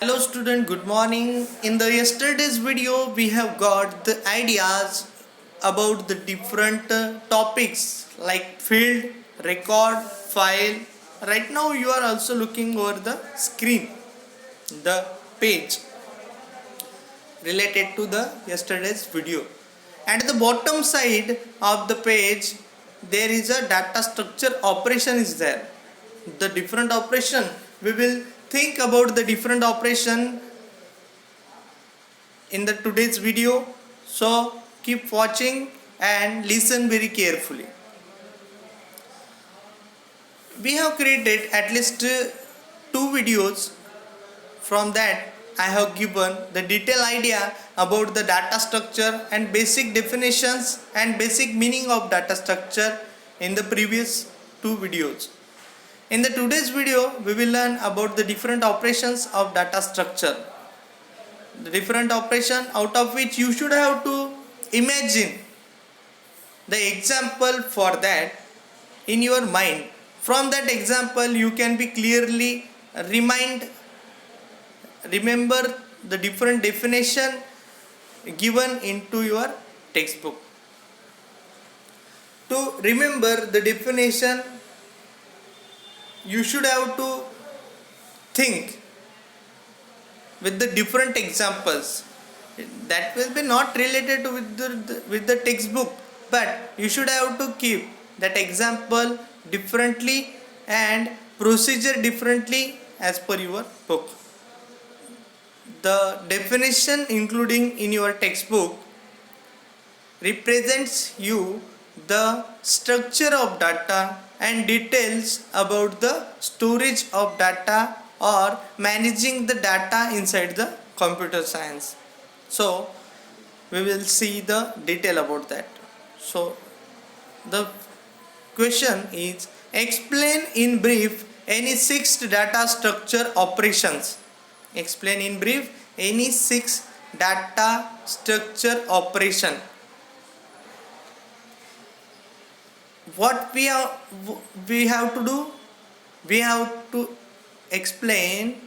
Hello student, good morning. In the yesterday's video we have got the ideas about the different topics like field, record, file. Right now you are also looking over the screen, the page related to the yesterday's video. At the bottom side of the page there is a data structure operation is there. The different operation we will think about the different operation in the today's video, so keep watching and listen very carefully. We have created at least two videos. From that I have given the detailed idea about the data structure and basic definitions and basic meaning of data structure in the previous two videos. In the today's video we will learn about the different operations of data structure. The different operation out of which you should have to imagine the example for that in your mind. From that example you can be clearly remember the different definition given into your textbook. To remember the definition you should have to think with the different examples that will be not related to with the textbook, but you should have to keep that example differently and procedure differently as per your book. The definition including in your textbook represents you the structure of data and details about the storage of data or managing the data inside the computer science. So we will see the detail about that. So the question is, explain in brief any six data structure operations. Explain in brief any six data structure operation. What we have to do, we have to explain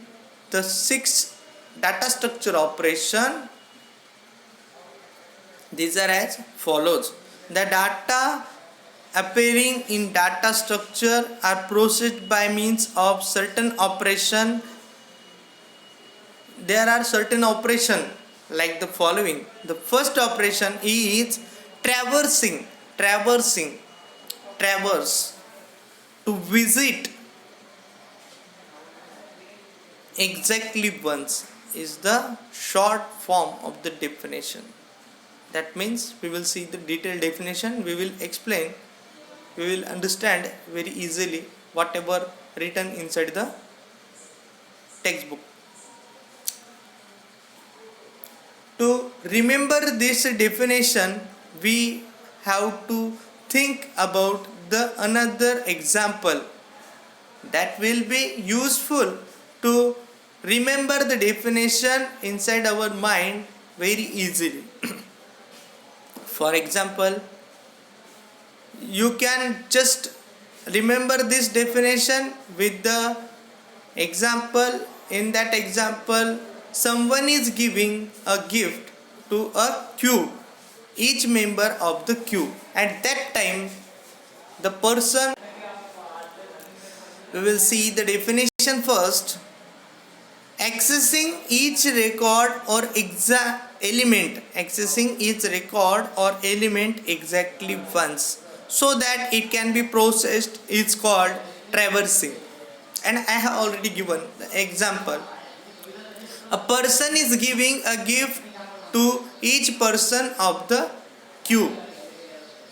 the six data structure operation. These are as follows. The data appearing in data structure are processed by means of certain operation. There are certain operation like the following. The first operation is traverse, to visit exactly once is the short form of the definition. That means we will see the detailed definition, we will explain, we will understand very easily whatever written inside the textbook. To remember this definition we have to think about the another example that will be useful to remember the definition inside our mind very easily. For example, you can just remember this definition with the example. In that example, someone is giving a gift to a cube, each member of the cube. At that time, the person, we will see the definition first. Accessing each record or element exactly once so that it can be processed is called traversing. And I have already given the example. A person is giving a gift to each person of the cube,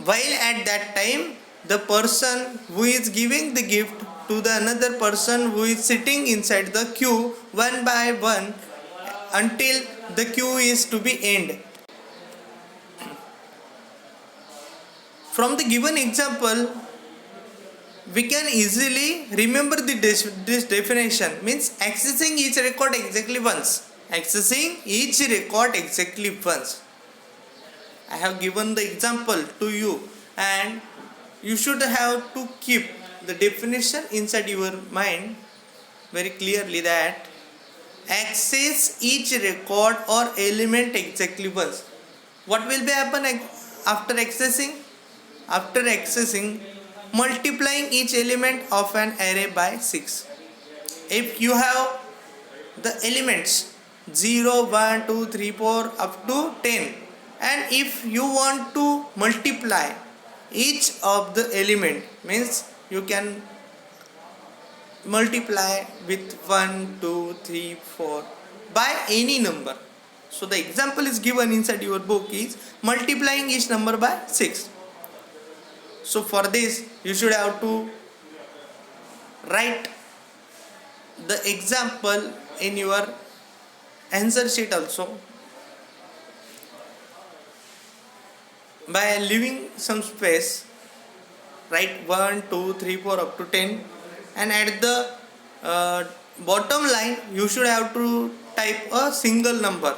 while at that time the person who is giving the gift to the another person who is sitting inside the queue one by one until the queue is to be end. From the given example we can easily remember this definition, means accessing each record exactly once. I have given the example to you and you should have to keep the definition inside your mind very clearly, that access each record or element exactly once. What will be happen after accessing? After accessing, multiplying each element of an array by 6. If you have the elements 0, 1, 2, 3, 4 up to 10, and if you want to multiply each of the element, means you can multiply with 1, 2, 3, 4 by any number. So the example is given inside your book is multiplying each number by 6. So for this you should have to write the example in your answer sheet also by leaving some space. Write 1, 2, 3, 4 up to 10, and at the bottom line you should have to type a single number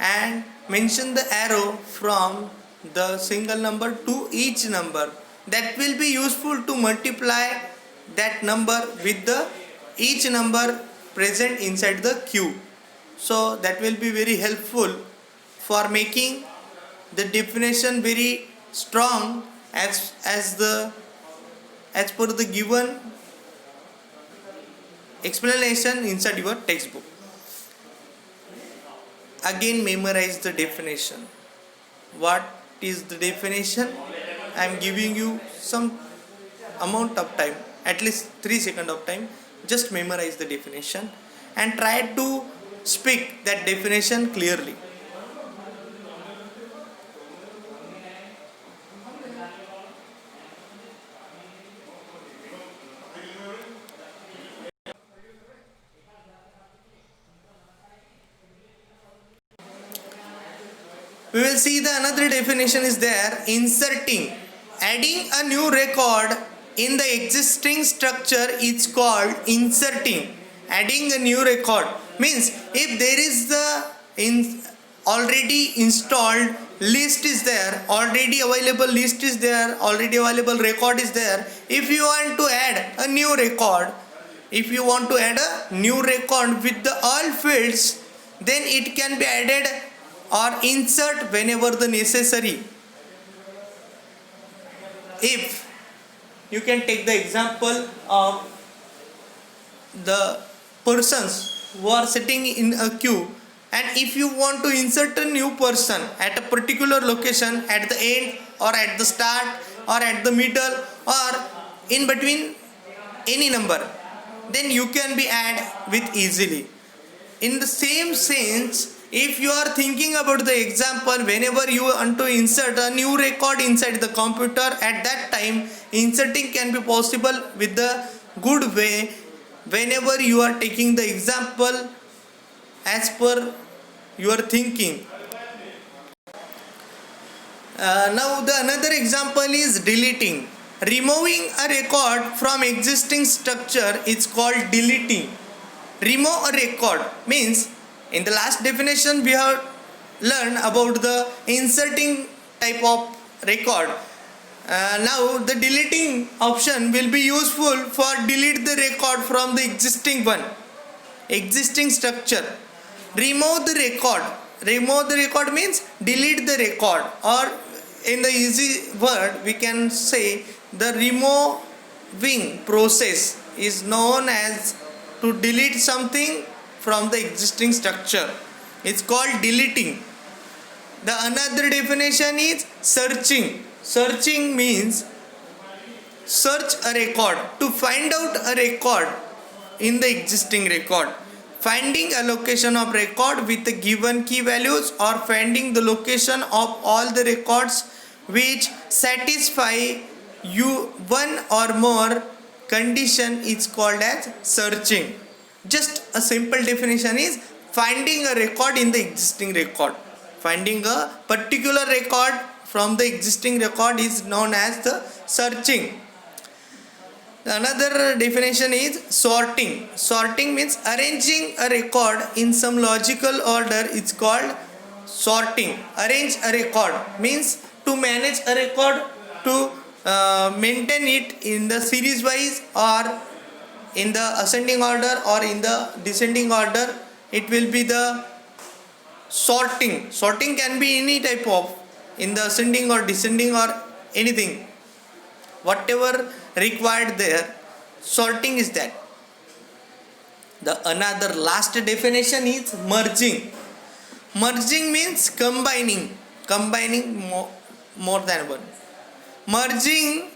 and mention the arrow from the single number to each number. That will be useful to multiply that number with the each number present inside the queue. So that will be very helpful for making the definition very strong as per the given explanation inside your textbook. Again, memorize the definition. What is the definition? I am giving you some amount of time, at least 3 seconds of time. Just memorize the definition and try to speak that definition clearly. We will see the another definition is there. Inserting, adding a new record in the existing structure is called inserting. Adding a new record means if there is the already installed list is there, already available list is there, already available record is there. If you want to add a new record, if you want to add a new record with the all fields, then it can be added or insert whenever the necessary. If you can take the example of the persons who are sitting in a queue, and if you want to insert a new person at a particular location, at the end or at the start or at the middle or in between any number, then you can be add with easily. In the same sense, if you are thinking about the example, whenever you want to insert a new record inside the computer, at that time inserting can be possible with the good way whenever you are taking the example as per your thinking. Now the another example is deleting. Removing a record from existing structure is called deleting. Remove a record means, in the last definition we have learned about the inserting type of record. Now the deleting option will be useful for delete the record from the existing one, existing structure. Remove the record. Remove the record means delete the record, or in the easy word we can say the removing process is known as to delete something from the existing structure. It's called deleting. The another definition is searching. Searching means search a record, to find out a record in the existing record. Finding a location of record with the given key values, or finding the location of all the records which satisfy you one or more condition is called as searching. Just a simple definition is finding a record in the existing record. Finding a particular record from the existing record is known as the searching. Another definition is sorting. Sorting means arranging a record in some logical order. It's called sorting. Arrange a record means to manage a record, to maintain it in the series wise or in the ascending order or in the descending order, it will be the sorting can be any type of, in the ascending or descending or anything, whatever required there, sorting is that. The another last definition is merging means combining more than one. Merging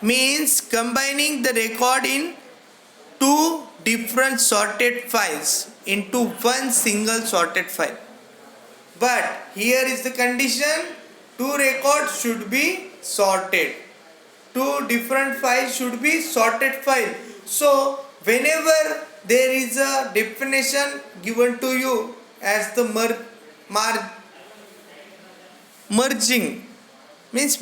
means combining the record in two different sorted files into one single sorted file. But here is the condition: two records should be sorted, two different files should be sorted file. So whenever there is a definition given to you as the merging means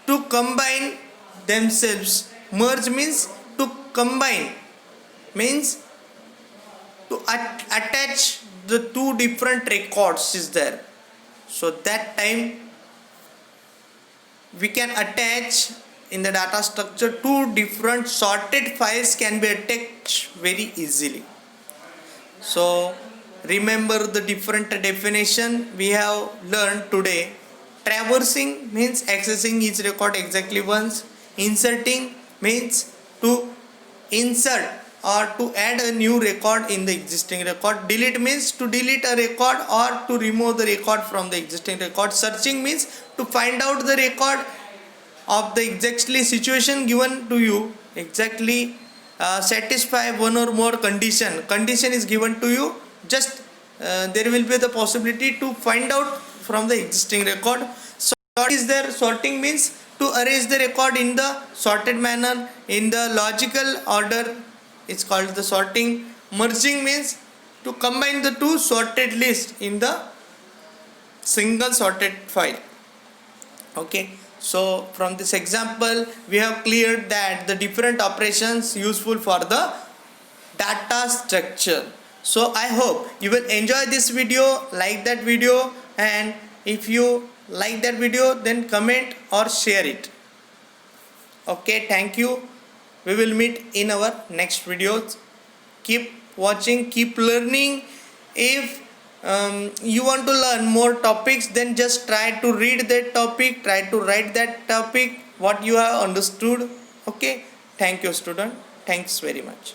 to combine themselves. Merge means to combine, means to attach the two different records is there. So that time we can attach in the data structure two different sorted files can be attached very easily. So remember the different definition we have learned today. Traversing means accessing each record exactly once. Inserting means to insert or to add a new record in the existing record. Delete means to delete a record or to remove the record from the existing record. Searching means to find out the record of the exactly situation given to you, exactly satisfy one or more condition is given to you, just there will be the possibility to find out from the existing record. Sort is there. Sorting means to arrange the record in the sorted manner in the logical order, it's called the sorting. Merging means to combine the two sorted lists in the single sorted file. Okay, so from this example we have cleared that the different operations useful for the data structure. So I hope you will enjoy this video, like that video, and if you like that video then comment or share it. Okay, thank you. We will meet in our next videos. Keep watching, keep learning. If you want to learn more topics, then just try to read that topic, try to write that topic what you have understood. Okay, thank you student, thanks very much.